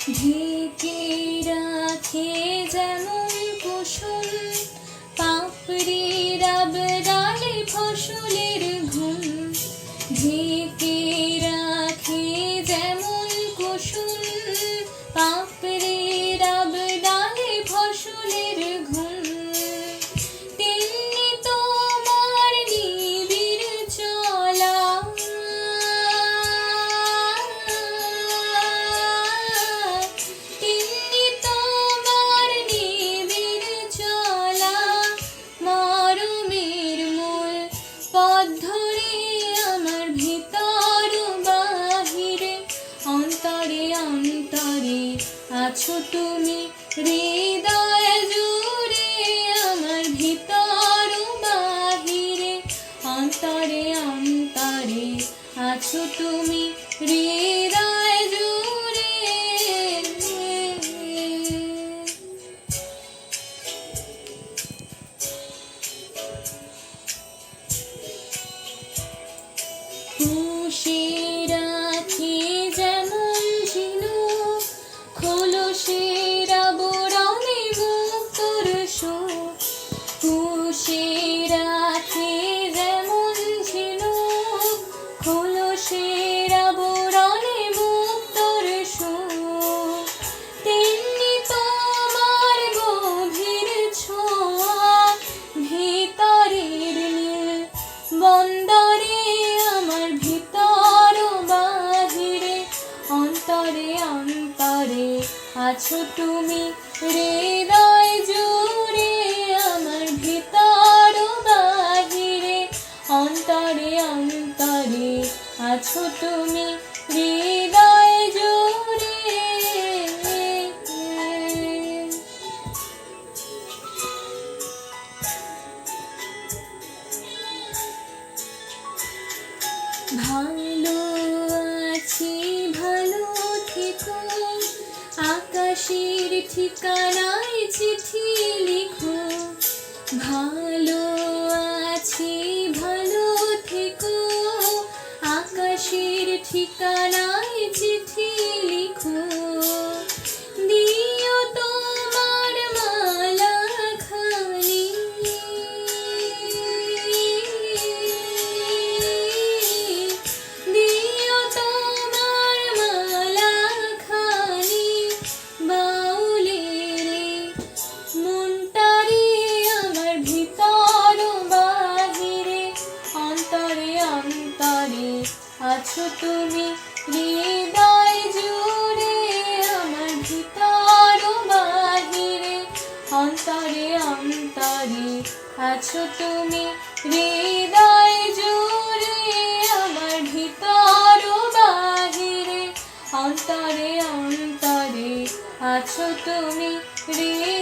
ঢেকে রাখে যেমন কুসুম পাপড়ির আবডালে ফসলের ঘুম। ঢেকে রাখে যেমন কুসুম পাপড়ির আবডালে ফসলের ঘুম। তেমনি তোমার নিবিড় চলা, তেমনি তোমার নিবিড় চলা মরমের মূল পথ ধরে আমার ভিতর বাহিরে অন্তরে অন্তরে আছো তুমি হৃদয় জুড়ে। আমার ভিতর বাহিরে অন্তরে অন্তরে আছো তুমি হৃদয় জুড়ে। পুষে রাখি যেমন ঝিনুক খোলসের আবরণে মুক্তোর সুখ। পুষে রাখি যেমন ঝিনুক খোলসের আবরণে মুক্তোর সুখ। তেমনি তোমার গভীর ছোঁয়া ভিতরের নীল বন্দরে আমার ভিতর বাহিরে অন্তরে অন্তরে আছো তুমি হৃদয় জুড়ে। আমার ভিতর বাহিরে অন্তরে অন্তরে আছো তুমি হৃদয় জুড়ে। ভালো আছি ভালো থেকো আকাশের ঠিকানায় চিঠি লিখো। ভালো আছি ভালো থেকো আকাশের ঠিকানায় চিঠি লিখো। দিও তোমার মালা খানি দিও তোমার মালা খানি বাউলেরে মনটারে আমার ভিতর বাহিরে অন্তরে অন্তরে আছো তুমি হৃদয় জুড়ে। আমার ভিতর বাহিরে অন্তরে অন্তরে আছো তুমি হৃদয় জুড়ে। আমার ভিতর বাহিরে অন্তরে অন্তরে আছো তুমি হৃদয়।